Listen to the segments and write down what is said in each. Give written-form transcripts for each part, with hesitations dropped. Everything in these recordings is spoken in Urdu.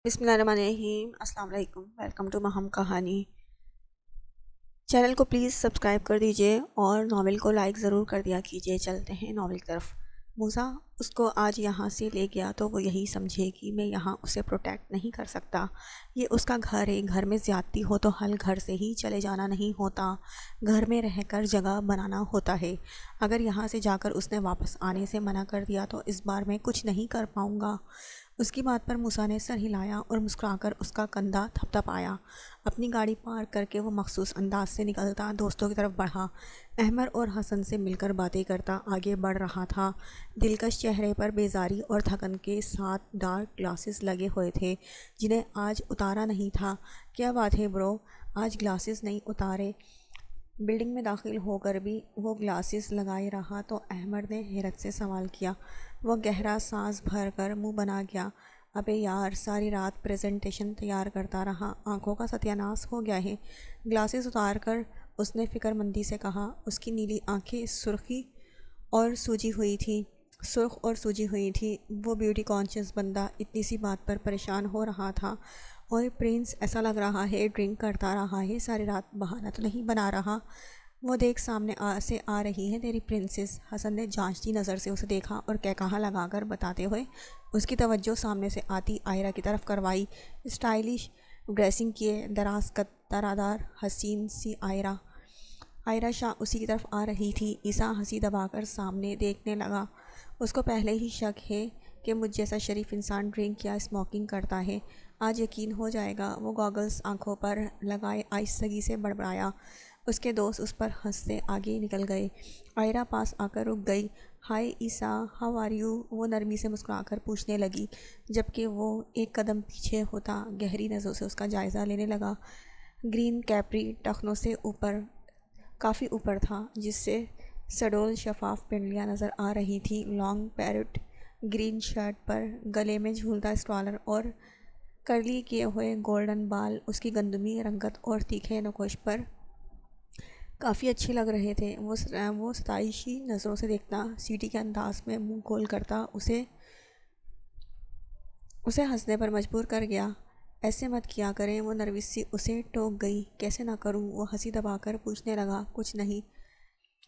بسم اللہ الرحمن الرحیم۔ السلام علیکم، ویلکم ٹو مہم کہانی۔ چینل کو پلیز سبسکرائب کر دیجئے اور ناول کو لائک ضرور کر دیا کیجئے۔ چلتے ہیں ناول کی طرف۔ موسیٰ اس کو آج یہاں سے لے گیا تو وہ یہی سمجھے کہ میں یہاں اسے پروٹیکٹ نہیں کر سکتا۔ یہ اس کا گھر ہے، گھر میں زیادتی ہو تو حل گھر سے ہی چلے جانا نہیں ہوتا، گھر میں رہ کر جگہ بنانا ہوتا ہے۔ اگر یہاں سے جا کر اس نے واپس آنے سے منع کر دیا تو اس بار میں کچھ نہیں کر پاؤں گا۔ اس کی بات پر موسیٰ نے سر ہلایا اور مسکرا کر اس کا کندھا تھپتھپایا۔ اپنی گاڑی پارک کر کے وہ مخصوص انداز سے نکلتا دوستوں کی طرف بڑھا۔ احمد اور حسن سے مل کر باتیں کرتا آگے بڑھ رہا تھا۔ دلکش چہرے پر بیزاری اور تھکن کے ساتھ ڈارک گلاسز لگے ہوئے تھے جنہیں آج اتارا نہیں تھا۔ کیا بات ہے برو، آج گلاسز نہیں اتارے؟ بلڈنگ میں داخل ہو کر بھی وہ گلاسز لگائے رہا تو احمد نے حیرت سے سوال کیا۔ وہ گہرا سانس بھر کر منہ بنا گیا۔ ابے یار، ساری رات پریزنٹیشن تیار کرتا رہا، آنکھوں کا ستیہ ناس ہو گیا ہے۔ گلاسز اتار کر اس نے فکر مندی سے کہا۔ اس کی نیلی آنکھیں سرخ اور سوجی ہوئی تھی۔ وہ بیوٹی کانشیس بندہ اتنی سی بات پر پریشان ہو رہا تھا۔ اور پرنس، ایسا لگ رہا ہے ڈرنک کرتا رہا ہے، ساری رات بہانہ تو نہیں بنا رہا؟ وہ دیکھ سامنے سے آ رہی ہے تیری پرنسس۔ حسن نے جانچتی نظر سے اسے دیکھا اور کہا لگا کر بتاتے ہوئے اس کی توجہ سامنے سے آتی آئرہ کی طرف کروائی۔ اسٹائلش ڈریسنگ کیے، دراز قد، دارادار حسین سی آئرہ شاہ اسی کی طرف آ رہی تھی۔ عیسیٰ ہنسی دبا کر سامنے دیکھنے لگا۔ اس کو پہلے ہی شک ہے کہ مجھ جیسا شریف انسان ڈرنک یا اسموکنگ کرتا ہے، آج یقین ہو جائے گا۔ وہ گاگلز آنکھوں پر لگائے آہستگی سے بڑبڑایا۔ اس کے دوست اس پر ہنستے آگے نکل گئے۔ آئرہ پاس آ کر رک گئی۔ ہائے عیسیٰ، ہاؤ آر یو؟ وہ نرمی سے مسکرا کر پوچھنے لگی، جبکہ وہ ایک قدم پیچھے ہوتا گہری نظروں سے اس کا جائزہ لینے لگا۔ گرین کیپری ٹخنوں سے کافی اوپر تھا، جس سے سڈول شفاف پنڈلیاں نظر آ رہی تھیں۔ لانگ پیرٹ گرین شرٹ پر گلے میں جھولتا اسٹرالر اور کرلی کیے ہوئے گولڈن بال اس کی گندمی رنگت اور تیکھے نقوش پر کافی اچھے لگ رہے تھے۔ وہ ستائشی نظروں سے دیکھتا، سیٹی کے انداز میں منہ کھول کرتا اسے ہنسنے پر مجبور کر گیا۔ ایسے مت کیا کریں، وہ نروس سی اسے ٹوک گئی۔ کیسے نہ کروں؟ وہ ہنسی دبا کر پوچھنے لگا۔ کچھ نہیں،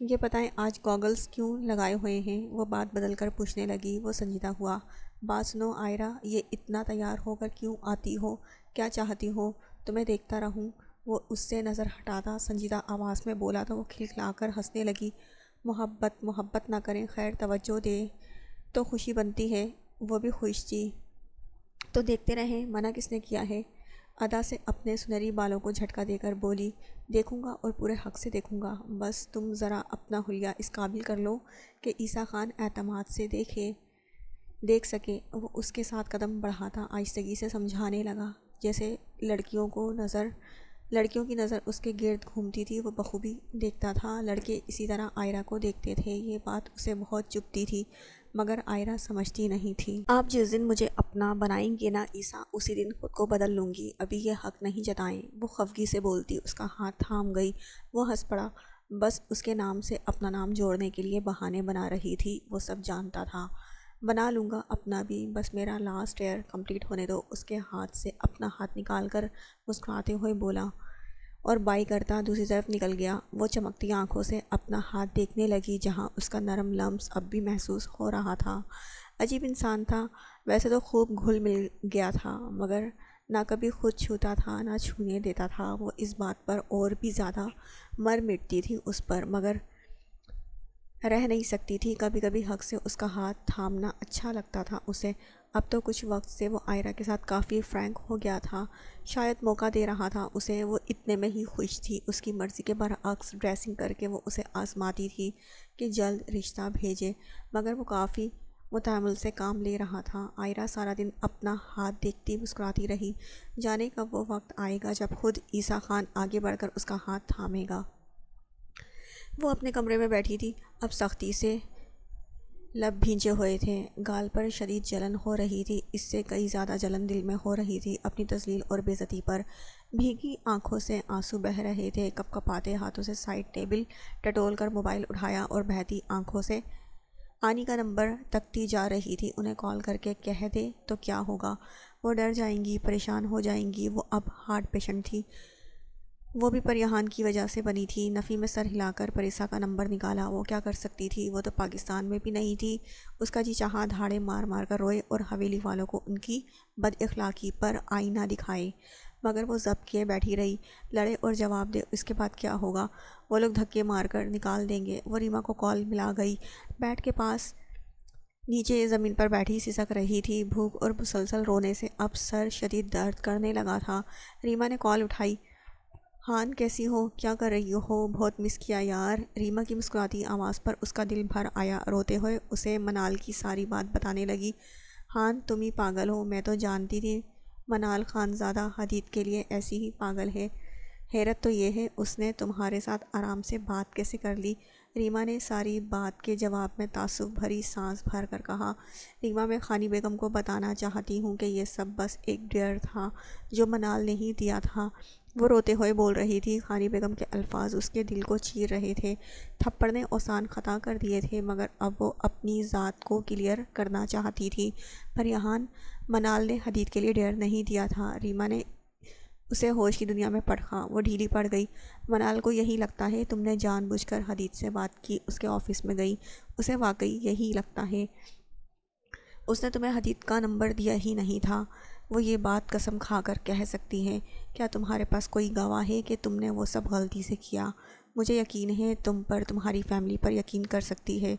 یہ بتائیں آج گاگلز کیوں لگائے ہوئے ہیں؟ وہ بات بدل کر پوچھنے لگی۔ وہ سنجیدہ ہوا۔ بات سنو آئرہ، یہ اتنا تیار ہو کر کیوں آتی ہو؟ کیا چاہتی ہو؟ تمہیں دیکھتا رہوں؟ وہ اس سے نظر ہٹاتا سنجیدہ آواز میں بولا تو وہ کھلکھلا کر ہنسنے لگی۔ محبت نہ کریں، خیر توجہ دیں تو خوشی بنتی ہے۔ وہ بھی خوش تھی تو دیکھتے رہیں، منع کس نے کیا ہے؟ ادا سے اپنے سنہری بالوں کو جھٹکا دے کر بولی۔ دیکھوں گا اور پورے حق سے دیکھوں گا، بس تم ذرا اپنا حلیہ اس قابل کر لو کہ عیسیٰ خان اعتماد سے دیکھ سکے۔ وہ اس کے ساتھ قدم بڑھاتا آہستگی سے سمجھانے لگا، جیسے لڑکیوں کی نظر اس کے گرد گھومتی تھی وہ بخوبی دیکھتا تھا۔ لڑکے اسی طرح آئرہ کو دیکھتے تھے۔ یہ بات اسے بہت چبھتی تھی، مگر آئرہ سمجھتی نہیں تھی۔ آپ جس دن مجھے اپنا بنائیں گے نا عیسیٰ، اسی دن خود کو بدل لوں گی، ابھی یہ حق نہیں جتائیں۔ وہ خفگی سے بولتی اس کا ہاتھ تھام گئی۔ وہ ہنس پڑا۔ بس اس کے نام سے اپنا نام جوڑنے کے لیے بہانے بنا رہی تھی، وہ سب جانتا تھا۔ بنا لوں گا اپنا بھی، بس میرا لاسٹ ایئر کمپلیٹ ہونے دو۔ اس کے ہاتھ سے اپنا ہاتھ نکال کر مسکراتے ہوئے بولا اور بائی کرتا دوسری طرف نکل گیا۔ وہ چمکتی آنکھوں سے اپنا ہاتھ دیکھنے لگی جہاں اس کا نرم لمس اب بھی محسوس ہو رہا تھا۔ عجیب انسان تھا، ویسے تو خوب گھل مل گیا تھا، مگر نہ کبھی خود چھوتا تھا نہ چھونے دیتا تھا۔ وہ اس بات پر اور بھی زیادہ مر مٹتی تھی اس پر، مگر رہ نہیں سکتی تھی۔ کبھی کبھی حق سے اس کا ہاتھ تھامنا اچھا لگتا تھا اسے۔ اب تو کچھ وقت سے وہ آئرہ کے ساتھ کافی فرینک ہو گیا تھا، شاید موقع دے رہا تھا اسے۔ وہ اتنے میں ہی خوش تھی۔ اس کی مرضی کے برعکس ڈریسنگ کر کے وہ اسے آزماتی تھی کہ جلد رشتہ بھیجے، مگر وہ کافی متحمل سے کام لے رہا تھا۔ آئرہ سارا دن اپنا ہاتھ دیکھتی مسکراتی رہی، جانے کب وہ وقت آئے گا جب خود عیسیٰ خان آگے بڑھ کر اس کا ہاتھ تھامے گا۔ وہ اپنے کمرے میں بیٹھی تھی، اب سختی سے لب بھیجے ہوئے تھے، گال پر شدید جلن ہو رہی تھی، اس سے کئی زیادہ جلن دل میں ہو رہی تھی اپنی تذلیل اور بے عزتی پر۔ بھیگی آنکھوں سے آنسو بہہ رہے تھے، کپ کپاتے ہاتھوں سے سائڈ ٹیبل ٹٹول کر موبائل اٹھایا اور بہتی آنکھوں سے آنی کا نمبر تکتی جا رہی تھی۔ انہیں کال کر کے کہہ دے تو کیا ہوگا؟ وہ ڈر جائیں گی، پریشان ہو جائیں گی۔ وہ اب ہارٹ پیشنٹ تھی، وہ بھی پریحان کی وجہ سے بنی تھی۔ نفی میں سر ہلا کر پریسا کا نمبر نکالا۔ وہ کیا کر سکتی تھی، وہ تو پاکستان میں بھی نہیں تھی۔ اس کا جی چاہا دھاڑے مار مار کر روئے اور حویلی والوں کو ان کی بد اخلاقی پر آئینہ دکھائے، مگر وہ ضبط کیے بیٹھی رہی۔ لڑے اور جواب دے، اس کے بعد کیا ہوگا؟ وہ لوگ دھکے مار کر نکال دیں گے۔ وہ ریما کو کال ملا گئی، بیڈ کے پاس نیچے زمین پر بیٹھی سسک رہی تھی۔ بھوک اور مسلسل رونے سے اب سر شدید درد کرنے لگا تھا۔ ریما نے کال اٹھائی۔ ہان کیسی ہو، کیا کر رہی ہو؟ بہت مس کیا یار۔ ریما کی مسکراتی آواز پر اس کا دل بھر آیا۔ روتے ہوئے اسے منال کی ساری بات بتانے لگی۔ ہان تم ہی پاگل ہو، میں تو جانتی تھی منال خانزادہ حدید کے لیے ایسی ہی پاگل ہے۔ حیرت تو یہ ہے اس نے تمہارے ساتھ آرام سے بات کیسے کر لی؟ ریما نے ساری بات کے جواب میں تعصب بھری سانس بھر کر کہا۔ ریما میں خانی بیگم کو بتانا چاہتی ہوں کہ یہ سب بس ایک ڈر تھا جو منال نے ہی دیا تھا۔ وہ روتے ہوئے بول رہی تھی۔ خانی بیگم کے الفاظ اس کے دل کو چیر رہے تھے۔ تھپڑ نے اوسان خطا کر دیے تھے، مگر اب وہ اپنی ذات کو کلیئر کرنا چاہتی تھی۔ پر یہاں منال نے حدید کے لیے ڈر نہیں دیا تھا۔ ریما نے اسے ہوش کی دنیا میں پرکھا۔ وہ ڈھیلی پڑ گئی۔ منال کو یہی لگتا ہے تم نے جان بوجھ کر حدید سے بات کی، اس کے آفس میں گئی۔ اسے واقعی یہی لگتا ہے۔ اس نے تمہیں حدید کا نمبر دیا ہی نہیں تھا۔ وہ یہ بات قسم کھا کر کہہ سکتی ہے۔ کیا تمہارے پاس کوئی گواہ ہے کہ تم نے وہ سب غلطی سے کیا؟ مجھے یقین ہے تم پر تمہاری فیملی پر یقین کر سکتی ہے۔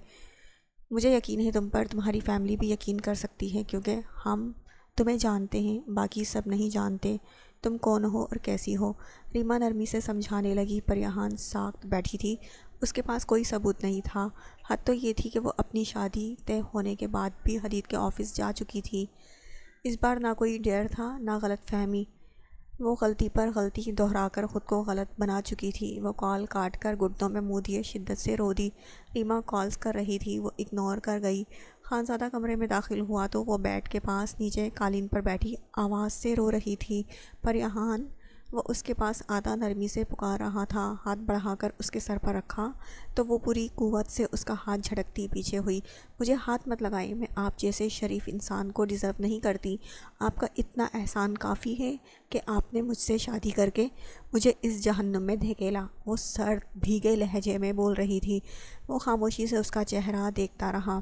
مجھے یقین ہے تم پر تمہاری فیملی بھی یقین کر سکتی ہے، کیونکہ ہم تمہیں جانتے ہیں، باقی سب نہیں جانتے تم کون ہو اور کیسی ہو۔ ریما نرمی سے سمجھانے لگی۔ پر یہاں ساکت بیٹھی تھی۔ اس کے پاس کوئی ثبوت نہیں تھا۔ حد تو یہ تھی کہ وہ اپنی شادی طے ہونے کے بعد بھی حدید کے آفس جا چکی تھی۔ اس بار نہ کوئی ڈر تھا نہ غلط فہمی۔ وہ غلطی پر غلطی دہرا کر خود کو غلط بنا چکی تھی۔ وہ کال کاٹ کر گھٹنوں میں منہ دیے شدت سے رو دی۔ ریما کالز کر رہی تھی، وہ اگنور کر گئی۔ خانزادہ کمرے میں داخل ہوا تو وہ بیڈ کے پاس نیچے قالین پر بیٹھی آواز سے رو رہی تھی۔ پر یہاں وہ اس کے پاس آتا نرمی سے پکار رہا تھا۔ ہاتھ بڑھا کر اس کے سر پر رکھا تو وہ پوری قوت سے اس کا ہاتھ جھٹکتی پیچھے ہوئی۔ مجھے ہاتھ مت لگائیں، میں آپ جیسے شریف انسان کو ڈیزرو نہیں کرتی۔ آپ کا اتنا احسان کافی ہے کہ آپ نے مجھ سے شادی کر کے مجھے اس جہنم میں دھکیلا۔ وہ سرد بھیگے لہجے میں بول رہی تھی۔ وہ خاموشی سے اس کا چہرہ دیکھتا رہا۔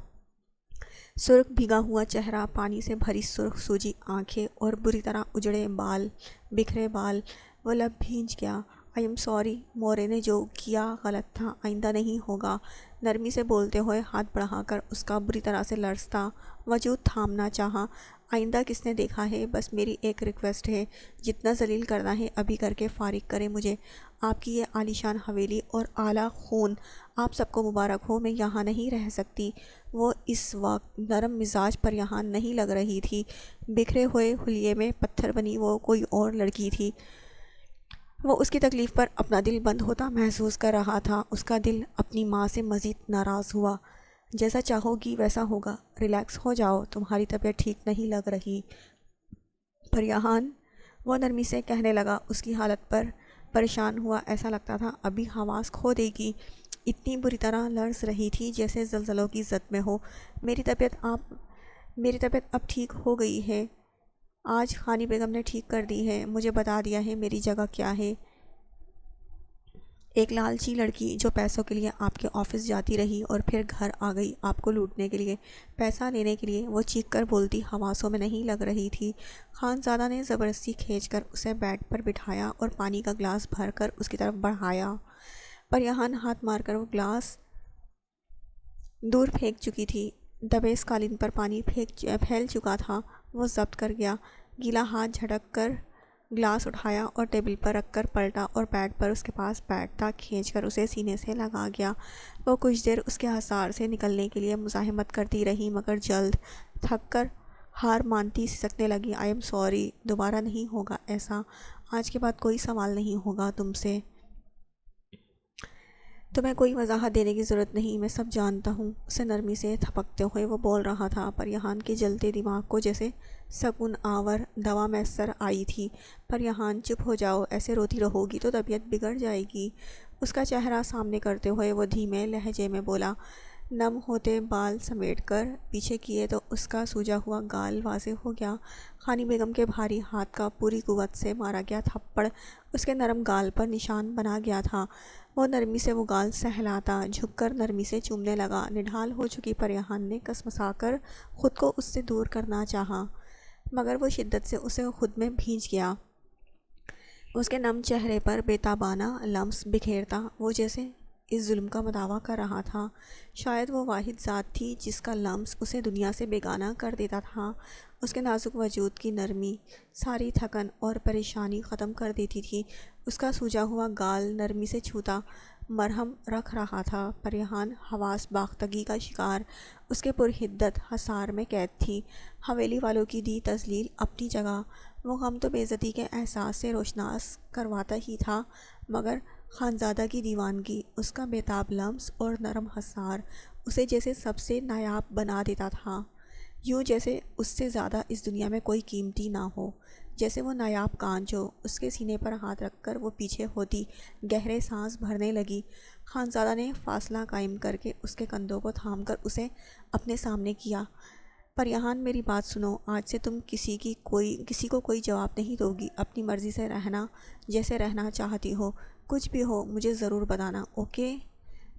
سرخ بھیگا ہوا چہرہ، پانی سے بھری سرخ سوجی آنکھیں اور بری طرح اجڑے بال، بکھرے بال۔ وہ لب بھیج گیا۔ آئی ایم سوری، مورے نے جو کیا غلط تھا، آئندہ نہیں ہوگا۔ نرمی سے بولتے ہوئے ہاتھ بڑھا کر اس کا بری طرح سے لرزتا وجود تھامنا چاہا۔ آئندہ کس نے دیکھا ہے؟ بس میری ایک ریکویسٹ ہے، جتنا ذلیل کرنا ہے ابھی کر کے فارغ کریں مجھے۔ آپ کی یہ عالیشان حویلی اور اعلیٰ خون آپ سب کو مبارک ہو، میں یہاں نہیں رہ سکتی۔ وہ اس وقت نرم مزاج پر یہاں نہیں لگ رہی تھی۔ بکھرے ہوئے حلیے میں پتھر بنی وہ کوئی اور لڑکی تھی۔ وہ اس کی تکلیف پر اپنا دل بند ہوتا محسوس کر رہا تھا۔ اس کا دل اپنی ماں سے مزید ناراض ہوا۔ جیسا چاہو گی ویسا ہوگا، ریلیکس ہو جاؤ، تمہاری طبیعت ٹھیک نہیں لگ رہی۔ پر یہاں وہ نرمی سے کہنے لگا۔ اس کی حالت پر پریشان ہوا، ایسا لگتا تھا ابھی حواس کھو دے گی۔ اتنی بری طرح لرز رہی تھی جیسے زلزلوں کی زد میں ہو۔ میری طبیعت اب ٹھیک ہو گئی ہے۔ آج خانی بیگم نے ٹھیک کر دی ہے، مجھے بتا دیا ہے میری جگہ کیا ہے۔ ایک لالچی لڑکی جو پیسوں کے لیے آپ کے آفس جاتی رہی اور پھر گھر آ گئی آپ کو لوٹنے کے لیے، پیسہ لینے کے لیے۔ وہ چیخ کر بولتی حواسوں میں نہیں لگ رہی تھی۔ خانزادہ نے زبردستی کھینچ کر اسے بیڈ پر بٹھایا اور پانی کا گلاس بھر کر اس کی طرف بڑھایا۔ پر یہاں ہاتھ مار کر وہ گلاس دور پھینک چکی تھی۔ دبیس قالین پر پانی پھیل چکا تھا۔ وہ ضبط کر گیا۔ گیلا ہاتھ جھٹک کر گلاس اٹھایا اور ٹیبل پر رکھ کر پلٹا اور بیڈ پر اس کے پاس بیٹھتا کھینچ کر اسے سینے سے لگا گیا۔ وہ کچھ دیر اس کے حصار سے نکلنے کے لیے مزاحمت کرتی رہی، مگر جلد تھک کر ہار مانتی سسکنے لگی۔ آئی ایم سوری، دوبارہ نہیں ہوگا ایسا۔ آج کے بعد کوئی سوال نہیں ہوگا تم سے۔ تمہیں کوئی وضاحت دینے کی ضرورت نہیں، میں سب جانتا ہوں۔ اسے نرمی سے تھپکتے ہوئے وہ بول رہا تھا۔ پر یہاں کے جلتے دماغ کو جیسے سکون آور دوا میسر آئی تھی۔ پر یہاں چپ ہو جاؤ، ایسے روتی رہو گی تو طبیعت بگڑ جائے گی۔ اس کا چہرہ سامنے کرتے ہوئے وہ دھیمے لہجے میں بولا۔ نم ہوتے بال سمیٹ کر پیچھے کیے تو اس کا سوجا ہوا گال واضح ہو گیا۔ خانی بیگم کے بھاری ہاتھ کا پوری قوت سے مارا گیا تھپڑ اس کے نرم گال پر نشان بنا گیا تھا۔ وہ نرمی سے وہ گال سہلاتا، جھک کر نرمی سے چومنے لگا۔ نڈھال ہو چکی پریہان نے کسمسا کر خود کو اس سے دور کرنا چاہا، مگر وہ شدت سے اسے خود میں بھینچ گیا۔ اس کے نم چہرے پر بے تابانہ لمس بکھیرتا وہ جیسے اس ظلم کا مداوع کر رہا تھا۔ شاید وہ واحد ذات تھی جس کا لمس اسے دنیا سے بیگانہ کر دیتا تھا۔ اس کے نازک وجود کی نرمی ساری تھکن اور پریشانی ختم کر دیتی تھی۔ اس کا سوجا ہوا گال نرمی سے چھوتا مرہم رکھ رہا تھا۔ پریہان حواس باختگی کا شکار اس کے پرحدت حصار میں قید تھی۔ حویلی والوں کی دی تذلیل اپنی جگہ، وہ غم تو بے عزتی کے احساس سے روشناس کرواتا ہی تھا، مگر خانزادہ کی دیوانگی، اس کا بے تاب لمس اور نرم حصار اسے جیسے سب سے نایاب بنا دیتا تھا، یوں جیسے اس سے زیادہ اس دنیا میں کوئی قیمتی نہ ہو، جیسے وہ نایاب کانچ ہو۔ اس کے سینے پر ہاتھ رکھ کر وہ پیچھے ہوتی گہرے سانس بھرنے لگی۔ خانزادہ نے فاصلہ قائم کر کے اس کے کندھوں کو تھام کر اسے اپنے سامنے کیا۔ پریہان میری بات سنو، آج سے تم کسی کو کوئی جواب نہیں دو گی، اپنی مرضی سے رہنا، جیسے رہنا چاہتی ہو، کچھ بھی ہو مجھے ضرور بتانا، اوکے؟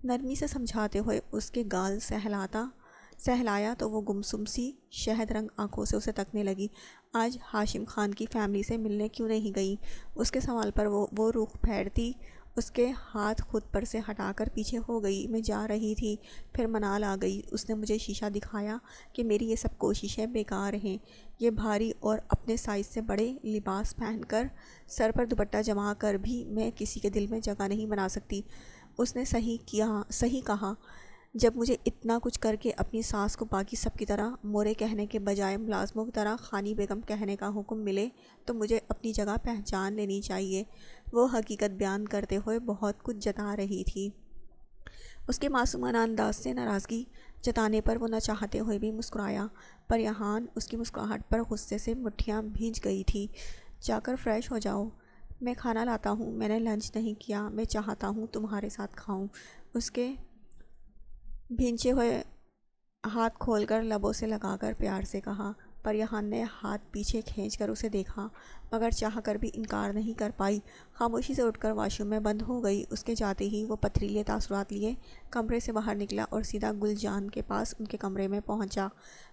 نرمی سے سمجھاتے ہوئے اس کے گال سہلایا تو وہ گمسم سی شہد رنگ آنکھوں سے اسے تکنے لگی۔ آج ہاشم خان کی فیملی سے ملنے کیوں نہیں گئی؟ اس کے سوال پر وہ رخ پھیرتی اس کے ہاتھ خود پر سے ہٹا کر پیچھے ہو گئی۔ میں جا رہی تھی، پھر منال آ گئی، اس نے مجھے شیشہ دکھایا کہ میری یہ سب کوششیں بیکار ہیں، یہ بھاری اور اپنے سائز سے بڑے لباس پہن کر سر پر دوپٹہ جما کر بھی میں کسی کے دل میں جگہ نہیں بنا سکتی۔ اس نے صحیح کہا، جب مجھے اتنا کچھ کر کے اپنی ساس کو باقی سب کی طرح مورے کہنے کے بجائے ملازموں کی طرح خانی بیگم کہنے کا حکم ملے تو مجھے اپنی جگہ پہچان لینی چاہیے۔ وہ حقیقت بیان کرتے ہوئے بہت کچھ جتا رہی تھی۔ اس کے معصومانہ انداز سے ناراضگی جتانے پر وہ نہ چاہتے ہوئے بھی مسکرایا۔ پریہان اس کی مسکراہٹ پر غصے سے مٹھیاں بھیج گئی تھی۔ جا کر فریش ہو جاؤ، میں کھانا لاتا ہوں، میں نے لنچ نہیں کیا، میں چاہتا ہوں تمہارے ساتھ کھاؤں۔ اس کے بھینچے ہوئے ہاتھ کھول کر لبوں سے لگا کر پیار سے کہا۔ پریہان نے ہاتھ پیچھے کھینچ کر اسے دیکھا، مگر چاہ کر بھی انکار نہیں کر پائی۔ خاموشی سے اٹھ کر واش روم میں بند ہو گئی۔ اس کے جاتے ہی وہ پتھریلے تاثرات لیے کمرے سے باہر نکلا اور سیدھا گل جان کے پاس ان کے کمرے میں پہنچا۔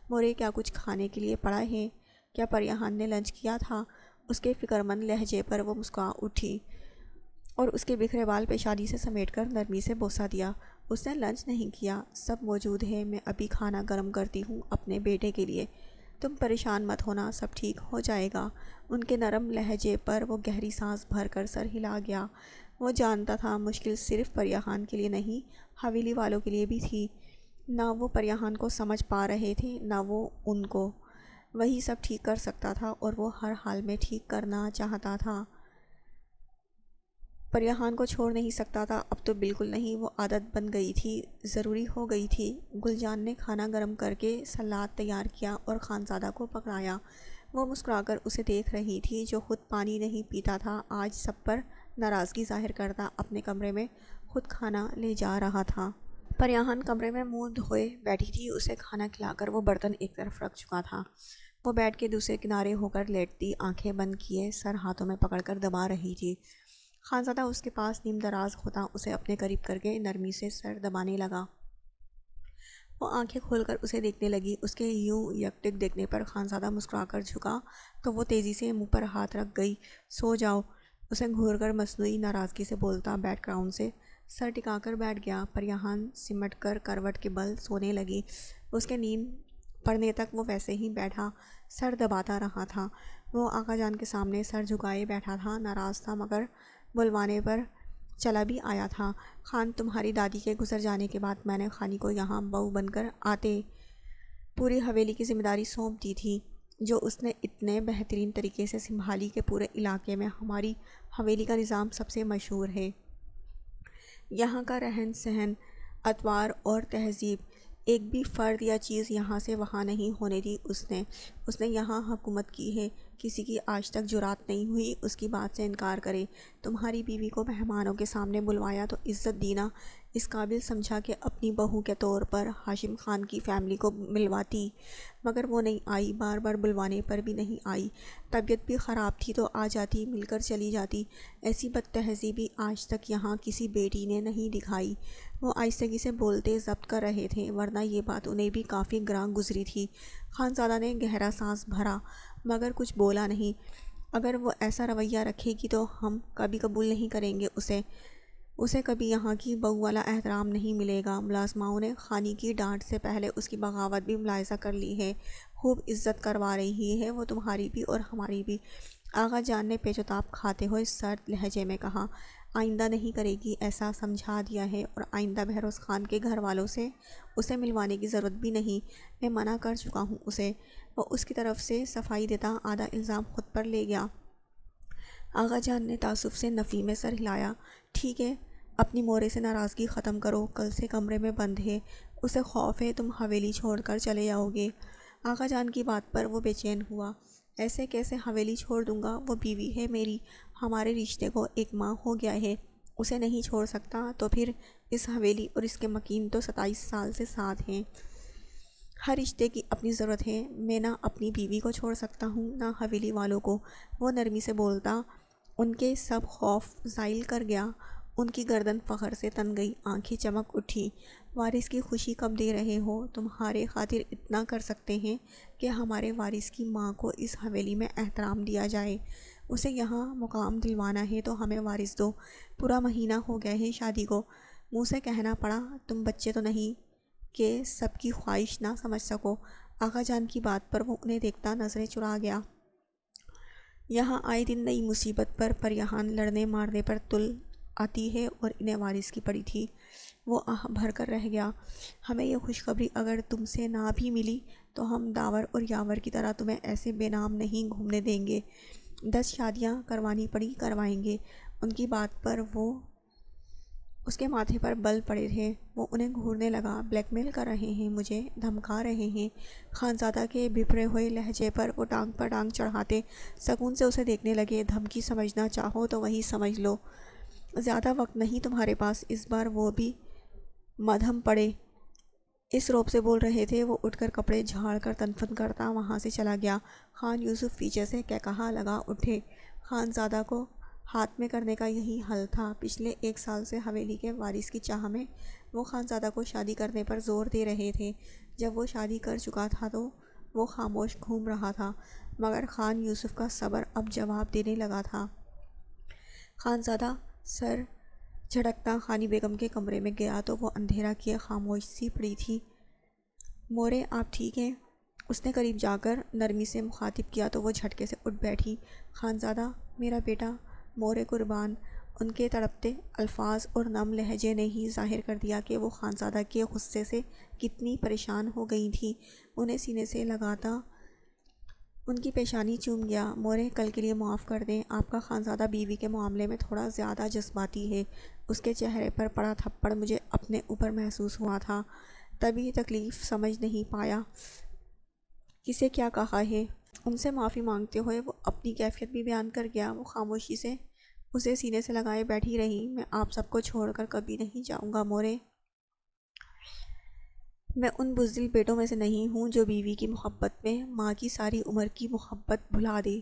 مورے، کیا کچھ کھانے کے لیے پڑا ہے؟ کیا پریہان نے لنچ کیا تھا؟ اس کے فکرمند لہجے پر وہ مسکرا اٹھی اور اس کے بکھرے بال پیشانی سے سمیٹ کر نرمی سے بوسہ دیا۔ اس نے لنچ نہیں کیا، سب موجود ہے، میں ابھی کھانا گرم کرتی ہوں اپنے بیٹے کے لیے، تم پریشان مت ہونا، سب ٹھیک ہو جائے گا۔ ان کے نرم لہجے پر وہ گہری سانس بھر کر سر ہلا گیا۔ وہ جانتا تھا مشکل صرف پریہان کے لیے نہیں، حویلی والوں کے لیے بھی تھی۔ نہ وہ پریہان کو سمجھ پا رہے تھے، نہ وہ ان کو۔ وہی سب ٹھیک کر سکتا تھا اور وہ ہر حال میں ٹھیک کرنا چاہتا تھا۔ پریہان کو چھوڑ نہیں سکتا تھا، اب تو بالکل نہیں، وہ عادت بن گئی تھی، ضروری ہو گئی تھی۔ گل جان نے کھانا گرم کر کے سلاد تیار کیا اور خانزادہ کو پکڑایا۔ وہ مسکرا کر اسے دیکھ رہی تھی جو خود پانی نہیں پیتا تھا، آج سب پر ناراضگی ظاہر کرتا اپنے کمرے میں خود کھانا لے جا رہا تھا۔ پریہان کمرے میں منہ دھوئے بیٹھی تھی، اسے کھانا کھلا کر وہ برتن ایک طرف رکھ چکا تھا۔ وہ بیڈ کے دوسرے کنارے ہو کر لیٹتی، آنکھیں بند کیے سر ہاتھوں میں پکڑ کر دبا رہی تھی۔ خانزادہ اس کے پاس نیم دراز ہوتا اسے اپنے قریب کر کے نرمی سے سر دبانے لگا۔ وہ آنکھیں کھول کر اسے دیکھنے لگی۔ اس کے یوں یکٹک دیکھنے پر خانزادہ مسکرا کر جھکا تو وہ تیزی سے منہ پر ہاتھ رکھ گئی۔ سو جاؤ، اسے گھور کر مصنوعی ناراضگی سے بولتا بیک گراؤنڈ سے سر ٹکا کر بیٹھ گیا۔ پریہان سمٹ کر کروٹ کے بل سونے لگی۔ اس کے نیند پڑنے تک وہ ویسے ہی بیٹھا سر دباتا رہا تھا۔ وہ آقا جان کے سامنے سر جھکائے بیٹھا تھا، ناراض تھا، مگر بلوانے پر چلا بھی آیا تھا۔ خان، تمہاری دادی کے گزر جانے کے بعد میں نے خانی کو یہاں بہو بن کر آتے پوری حویلی کی ذمہ داری سونپ دی تھی، جو اس نے اتنے بہترین طریقے سے سنبھالی کہ پورے علاقے میں ہماری حویلی کا نظام سب سے مشہور ہے۔ یہاں کا رہن سہن، اطوار اور تہذیب، ایک بھی فرد یا چیز یہاں سے وہاں نہیں ہونے دی اس نے یہاں حکومت کی ہے، کسی کی آج تک جرات نہیں ہوئی اس کی بات سے انکار کرے۔ تمہاری بیوی کو مہمانوں کے سامنے بلوایا تو عزت دینا، اس قابل سمجھا کہ اپنی بہو کے طور پر ہاشم خان کی فیملی کو ملواتی، مگر وہ نہیں آئی، بار بار بلوانے پر بھی نہیں آئی۔ طبیعت بھی خراب تھی تو آ جاتی، مل کر چلی جاتی۔ ایسی بد تہذیبی آج تک یہاں کسی بیٹی نے نہیں دکھائی۔ وہ آہستگی سے بولتے ضبط کر رہے تھے، ورنہ یہ بات انہیں بھی کافی گراں گزری تھی۔ خانزادہ نے گہرا سانس بھرا مگر کچھ بولا نہیں۔ اگر وہ ایسا رویہ رکھے گی تو ہم کبھی قبول نہیں کریں گے اسے کبھی یہاں کی بہو والا احترام نہیں ملے گا۔ ملازماؤں نے خانی کی ڈانٹ سے پہلے اس کی بغاوت بھی ملاحظہ کر لی ہے، خوب عزت کروا رہی ہے وہ تمہاری بھی اور ہماری بھی۔ آغا جان نے پیچ و تاب کھاتے ہوئے سرد لہجے میں کہا، آئندہ نہیں کرے گی، ایسا سمجھا دیا ہے، اور آئندہ بہروز خان کے گھر والوں سے اسے ملوانے کی ضرورت بھی نہیں، میں منع کر چکا ہوں اسے۔ وہ اس کی طرف سے صفائی دیتا آدھا الزام خود پر لے گیا۔ آغا جان نے تعصب سے نفی میں سر ہلایا، ٹھیک ہے، اپنی مورے سے ناراضگی ختم کرو، کل سے کمرے میں بند ہے، اسے خوف ہے تم حویلی چھوڑ کر چلے جاؤ گے۔ آغا جان کی بات پر وہ بے چین ہوا، ایسے کیسے حویلی چھوڑ دوں گا، وہ بیوی ہے میری، ہمارے رشتے کو 1 ماہ ہو گیا ہے، اسے نہیں چھوڑ سکتا تو پھر اس حویلی اور اس کے مکین تو 27 سال سے ساتھ ہیں۔ ہر رشتے کی اپنی ضرورت ہے، میں نہ اپنی بیوی کو چھوڑ سکتا ہوں نہ حویلی والوں کو۔ وہ نرمی سے بولتا، ان کے سب خوف زائل کر گیا، ان کی گردن فخر سے تن گئی، آنکھیں چمک اٹھی۔ وارث کی خوشی کب دے رہے ہو، تمہارے خاطر اتنا کر سکتے ہیں کہ ہمارے وارث کی ماں کو اس حویلی میں احترام دیا جائے، اسے یہاں مقام دلوانا ہے تو ہمیں وارث دو، پورا مہینہ ہو گیا ہے شادی کو۔ منہ سے کہنا پڑا، تم بچے تو نہیں کہ سب کی خواہش نہ سمجھ سکو۔ آغا جان کی بات پر وہ انہیں دیکھتا نظریں چرا گیا۔ یہاں آئے دن نئی مصیبت پر یہان لڑنے مارنے پر تل آتی ہے اور انہیں وارث کی پڑی تھی۔ وہ آہ بھر کر رہ گیا، ہمیں یہ خوشخبری اگر تم سے نہ بھی ملی تو ہم داور اور یاور کی طرح تمہیں ایسے بے نام نہیں گھومنے دیں گے۔ 10 شادیاں کروانی پڑی کروائیں گے۔ ان کی بات پر وہ اس کے ماتھے پر بل پڑے تھے۔ وہ انہیں گھورنے لگا، بلیک میل کر رہے ہیں مجھے، دھمکا رہے ہیں۔ خانزادہ کے بھپرے ہوئے لہجے پر وہ ٹانگ پر ٹانگ چڑھاتے سکون سے اسے دیکھنے لگے، دھمکی سمجھنا چاہو تو وہی سمجھ لو، زیادہ وقت نہیں تمہارے پاس۔ اس بار وہ بھی مدھم پڑے، اس روب سے بول رہے تھے۔ وہ اٹھ کر کپڑے جھاڑ کر تنفن کرتا وہاں سے چلا گیا۔ خان یوسف پیچھے سے کہا لگا اٹھے، خانزادہ کو ہاتھ میں کرنے کا یہی حل تھا۔ پچھلے 1 سال سے حویلی کے وارث کی چاہ میں وہ خانزادہ کو شادی کرنے پر زور دے رہے تھے۔ جب وہ شادی کر چکا تھا تو وہ خاموش گھوم رہا تھا، مگر خان یوسف کا صبر اب جواب دینے لگا تھا۔ خانزادہ سر جھٹکتا خانی بیگم کے کمرے میں گیا تو وہ اندھیرا کیے خاموش سی پڑی تھی۔ مورے آپ ٹھیک ہیں؟ اس نے قریب جا کر نرمی سے مخاطب کیا تو وہ جھٹکے سے اٹھ بیٹھی۔ خانزادہ میرا بیٹا، مورے قربان۔ ان کے تڑپتے الفاظ اور نم لہجے نے ہی ظاہر کر دیا کہ وہ خانزادہ کے غصے سے کتنی پریشان ہو گئی تھیں۔ انہیں سینے سے لگاتا ان کی پیشانی چوم گیا، مورے کل کے لیے معاف کر دیں، آپ کا خانزادہ بیوی کے معاملے میں تھوڑا زیادہ جذباتی ہے۔ اس کے چہرے پر پڑا تھپڑ مجھے اپنے اوپر محسوس ہوا تھا، تبھی تکلیف سمجھ نہیں پایا کسے کیا کہا ہے۔ ان سے معافی مانگتے ہوئے وہ اپنی کیفیت بھی بیان کر گیا۔ وہ خاموشی سے اسے سینے سے لگائے بیٹھی رہی، میں آپ سب کو چھوڑ کر کبھی نہیں جاؤں گا مورے۔ میں ان بزدل بیٹوں میں سے نہیں ہوں جو بیوی کی محبت میں ماں کی ساری عمر کی محبت بھلا دے۔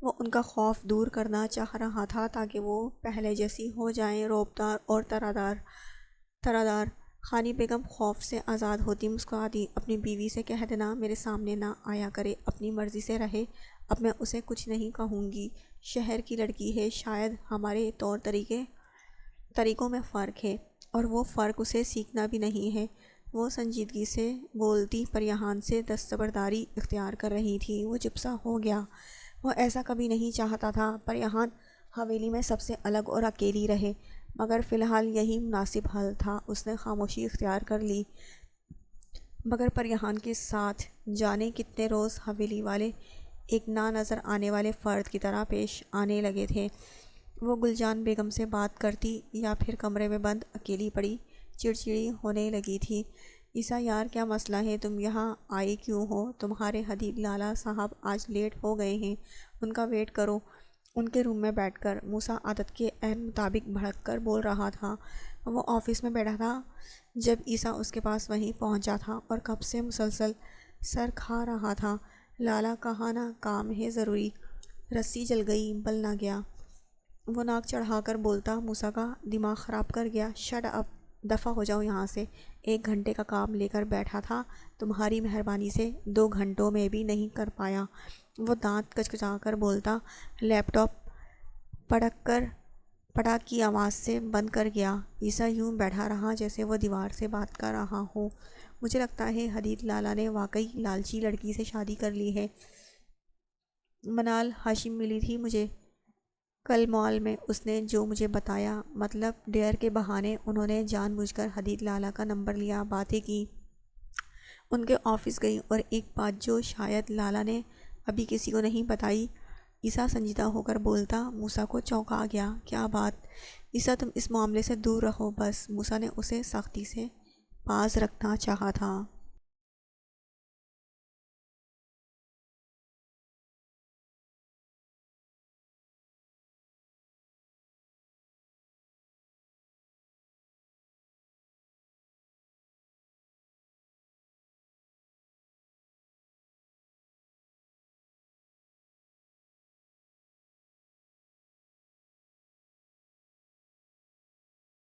وہ ان کا خوف دور کرنا چاہ رہا تھا تاکہ وہ پہلے جیسی ہو جائیں، روبدار اور طرادار۔ خانی بیگم خوف سے آزاد ہوتی مسکراتی، اپنی بیوی سے کہہ دینا میرے سامنے نہ آیا کرے، اپنی مرضی سے رہے، اب میں اسے کچھ نہیں کہوں گی، شہر کی لڑکی ہے، شاید ہمارے طور طریقوں میں فرق ہے، اور وہ فرق اسے سیکھنا بھی نہیں ہے۔ وہ سنجیدگی سے بولتی پریہان سے دستبرداری اختیار کر رہی تھی۔ وہ چپ سا ہو گیا، وہ ایسا کبھی نہیں چاہتا تھا پریہان حویلی میں سب سے الگ اور اکیلی رہے، مگر فی الحال یہی مناسب حل تھا۔ اس نے خاموشی اختیار کر لی، مگر پریہان کے ساتھ جانے کتنے روز حویلی والے ایک نہ نظر آنے والے فرد کی طرح پیش آنے لگے تھے۔ وہ گلجان بیگم سے بات کرتی یا پھر کمرے میں بند اکیلی پڑی چڑچڑی ہونے لگی تھی۔ عیسیٰ یار کیا مسئلہ ہے، تم یہاں آئے کیوں ہو؟ تمہارے حدیب لالا صاحب آج لیٹ ہو گئے ہیں، ان کا ویٹ کرو۔ ان کے روم میں بیٹھ کر موسیٰ عادت کے عین مطابق بھڑک کر بول رہا تھا، وہ آفس میں بیٹھا تھا جب عیسیٰ اس کے پاس وہیں پہنچا تھا اور کب سے مسلسل سر کھا رہا تھا۔ لالا کہا نا کام ہے ضروری، رسی جل گئی بل نہ گیا۔ وہ ناک چڑھا کر بولتا، موسیٰ کا دماغ خراب کر گیا، شٹ اپ، دفع ہو جاؤ یہاں سے۔ 1 گھنٹے کا کام لے کر بیٹھا تھا، تمہاری مہربانی سے 2 گھنٹوں میں بھی نہیں کر پایا۔ وہ دانت کچکچا کر بولتا، لیپ ٹاپ پڑک کی آواز سے بند کر گیا۔ عیسیٰ یوں بیٹھا رہا جیسے وہ دیوار سے بات کر رہا ہو۔ مجھے لگتا ہے حدید لالا نے واقعی لالچی لڑکی سے شادی کر لی ہے۔ منال ہاشم ملی تھی مجھے کل مال میں، اس نے جو مجھے بتایا، مطلب ڈیر کے بہانے انہوں نے جان بوجھ کر حدید لالا کا نمبر لیا، باتیں کی، ان کے آفس گئی، اور ایک بات جو شاید لالا نے ابھی کسی کو نہیں بتائی۔ عیسیٰ سنجیدہ ہو کر بولتا، موسیٰ کو چونکا گیا، کیا بات؟ عیسیٰ تم اس معاملے سے دور رہو بس۔ موسیٰ نے اسے سختی سے پاس رکھنا چاہا تھا۔